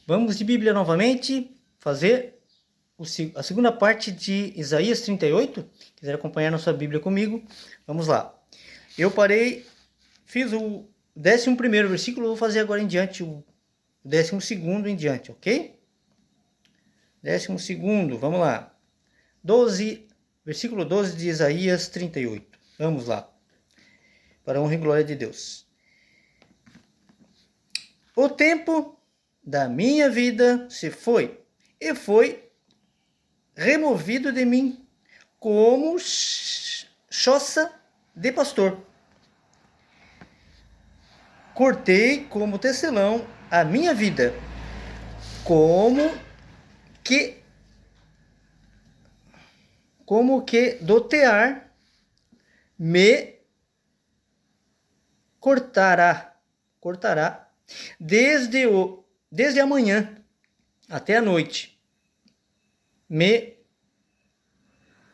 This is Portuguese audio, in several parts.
Vamos de Bíblia novamente, fazer a segunda parte de Isaías 38. Quiser acompanhar na sua Bíblia comigo, vamos lá. Eu parei, fiz o 11º versículo, vou fazer agora em diante o 12º em diante, ok? 12º, vamos lá. Versículo 12 de Isaías 38. Vamos lá. Para a honra e glória de Deus. O tempo da minha vida se foi, e foi removido de mim, como choça de pastor. Cortei como tecelão a minha vida, como que do tear me cortará desde amanhã até a noite me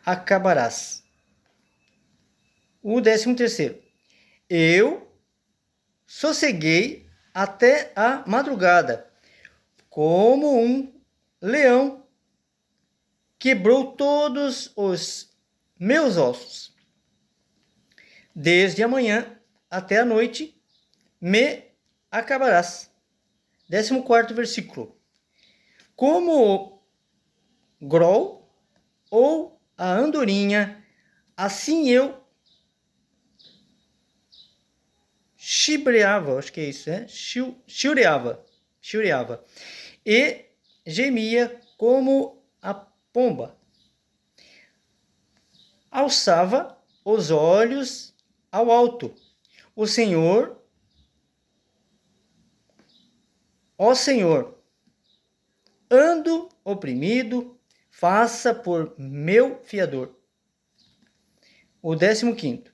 acabarás. O 13º. Eu sosseguei até a madrugada, como um leão quebrou todos os meus ossos. Desde amanhã até a noite me acabarás. 14º versículo. Como o grol ou a andorinha, assim eu chibreava, acho que é isso, né? Chiureava, e gemia como a pomba. Alçava os olhos ao alto. O Senhor, ó Senhor, ando oprimido, faça por meu fiador. O 15º.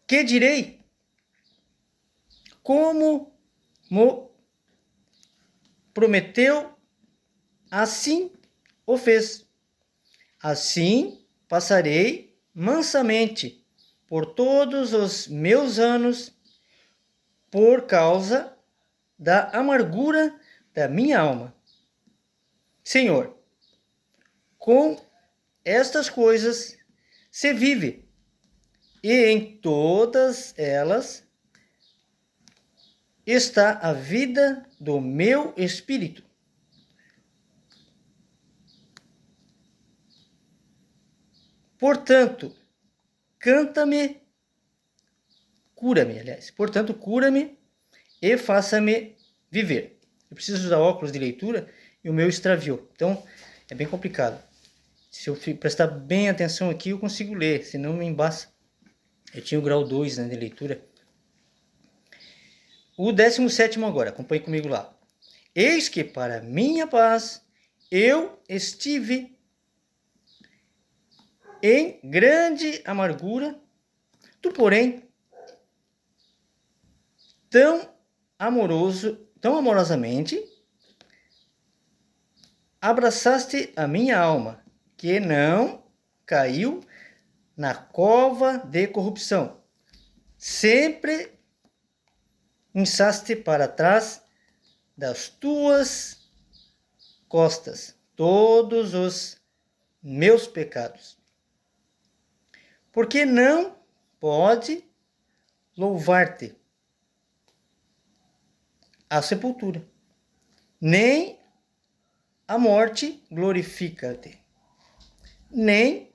Que direi? Como prometeu, assim o fez. Assim passarei mansamente por todos os meus anos, por causa da amargura da minha alma. Senhor, com estas coisas se vive, e em todas elas está a vida do meu espírito. Portanto, cura-me e faça-me viver. Eu preciso usar óculos de leitura e o meu extraviou. Então, é bem complicado. Se eu prestar bem atenção aqui, eu consigo ler, senão me embaça. Eu tinha o grau 2, né, de leitura. O 17º agora, acompanhe comigo lá. Eis que para minha paz eu estive em grande amargura, tu, porém, tão amorosamente abraçaste a minha alma, que não caiu na cova de corrupção. Sempre insaste para trás das tuas costas todos os meus pecados. Porque não pode louvar-te a sepultura, nem a morte glorifica-te, nem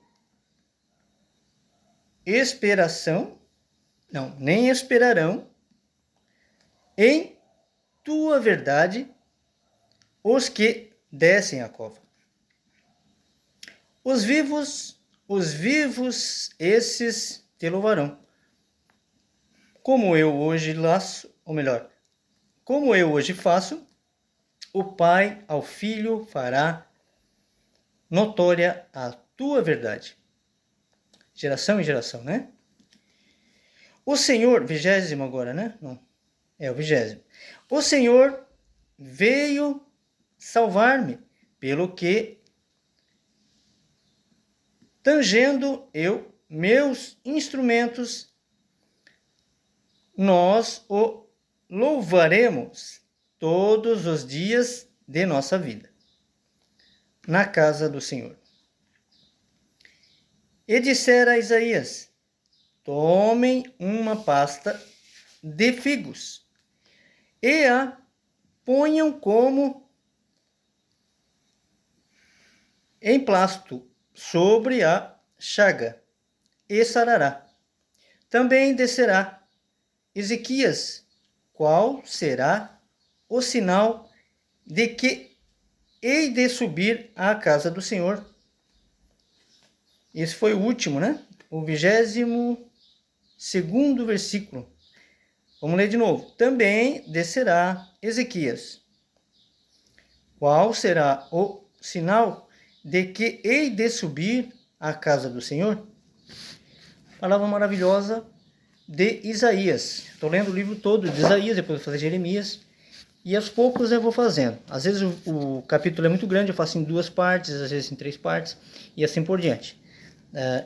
esperarão em tua verdade os que descem a cova. Os vivos, esses te louvarão. Como eu hoje faço, o Pai ao Filho fará notória a tua verdade. Geração em geração, né? O Senhor, 20º agora, né? Não, é o 20º. O Senhor veio salvar-me, pelo que, tangendo eu meus instrumentos, nós o louvaremos. todos os dias de nossa vida, na casa do Senhor. E dissera a Isaías: tomem uma pasta de figos e a ponham como emplasto sobre a chaga, e sarará. Também descerá Ezequias: qual será o sinal de que hei de subir à casa do Senhor? Esse foi o último, né? O 22º versículo. Vamos ler de novo. Também descerá Ezequias: qual será o sinal de que hei de subir à casa do Senhor? Palavra maravilhosa de Isaías. Estou lendo o livro todo de Isaías, depois vou fazer Jeremias. E aos poucos eu vou fazendo. Às vezes o capítulo é muito grande, eu faço em 2 partes, às vezes em 3 partes, e assim por diante.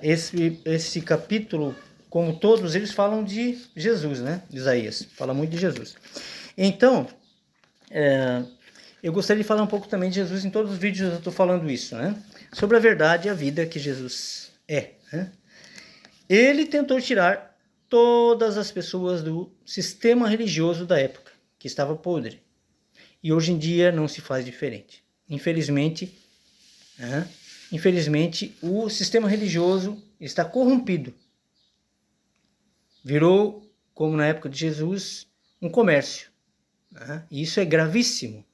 Esse capítulo, como todos, eles falam de Jesus, né? Isaías, fala muito de Jesus. Então, eu gostaria de falar um pouco também de Jesus. Em todos os vídeos eu estou falando isso, né? Sobre a verdade e a vida que Jesus é, né? Ele tentou tirar todas as pessoas do sistema religioso da época, que estava podre. E hoje em dia não se faz diferente. Infelizmente, o sistema religioso está corrompido. Virou, como na época de Jesus, um comércio. E isso é gravíssimo.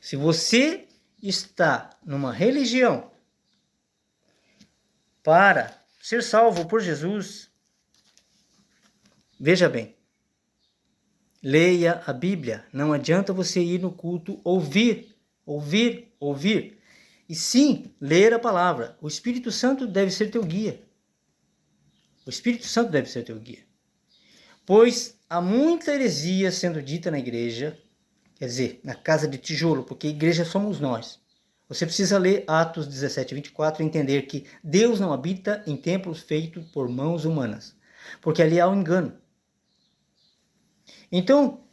Se você está numa religião para ser salvo por Jesus, veja bem, leia a Bíblia. Não adianta você ir no culto ouvir. E sim, ler a palavra. O Espírito Santo deve ser teu guia. O Espírito Santo deve ser teu guia. Pois há muita heresia sendo dita na igreja, quer dizer, na casa de tijolo, porque igreja somos nós. Você precisa ler Atos 17:24 e entender que Deus não habita em templos feitos por mãos humanas, porque ali há um engano. Então,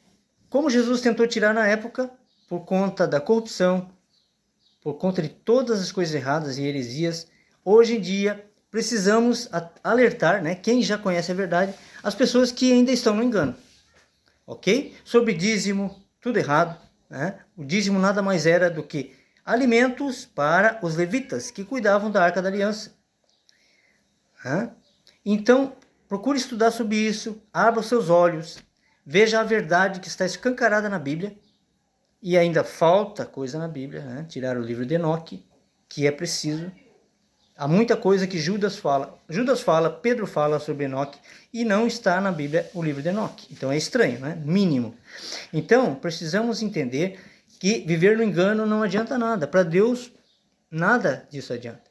como Jesus tentou tirar na época, por conta da corrupção, por conta de todas as coisas erradas e heresias, hoje em dia precisamos alertar, né, quem já conhece a verdade, as pessoas que ainda estão no engano. Ok? Sobre dízimo, tudo errado, né? O dízimo nada mais era do que alimentos para os levitas que cuidavam da Arca da Aliança. Então, procure estudar sobre isso, abra os seus olhos, veja a verdade que está escancarada na Bíblia, e ainda falta coisa na Bíblia, né? Tirar o livro de Enoque, que é preciso. Há muita coisa que Judas fala, Pedro fala sobre Enoque, e não está na Bíblia o livro de Enoque. Então é estranho, né? Mínimo. Então, precisamos entender que viver no engano não adianta nada. Para Deus, nada disso adianta.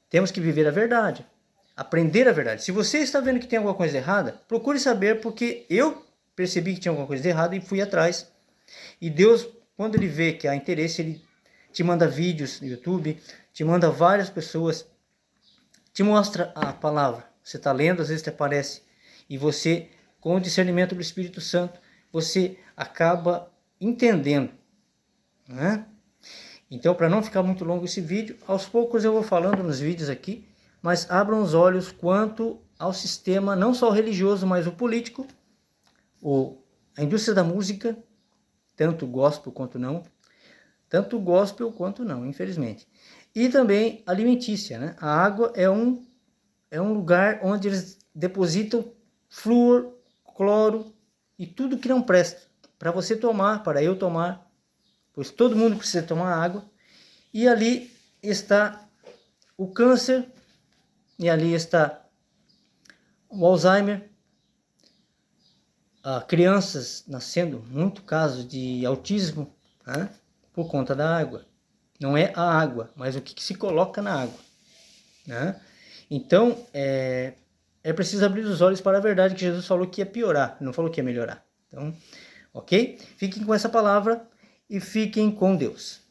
Temos que viver a verdade, aprender a verdade. Se você está vendo que tem alguma coisa errada, procure saber, porque eu percebi que tinha alguma coisa errada e fui atrás. E Deus, quando Ele vê que há interesse, Ele te manda vídeos no YouTube, te manda várias pessoas, te mostra a palavra. Você está lendo, às vezes te aparece, e você, com o discernimento do Espírito Santo, você acaba entendendo, né? Então, para não ficar muito longo esse vídeo, aos poucos eu vou falando nos vídeos aqui, mas abram os olhos quanto ao sistema, não só o religioso, mas o político, a indústria da música, tanto gospel quanto não, infelizmente. E também alimentícia, né? A água é um lugar onde eles depositam flúor, cloro e tudo que não presta. Para você tomar, para eu tomar, pois todo mundo precisa tomar água. E ali está o câncer, e ali está o Alzheimer, crianças nascendo, muito casos de autismo, né, por conta da água. Não é a água, mas o que se coloca na água, né? Então, é preciso abrir os olhos para a verdade, que Jesus falou que ia piorar, não falou que ia melhorar. Então, ok? Fiquem com essa palavra e fiquem com Deus.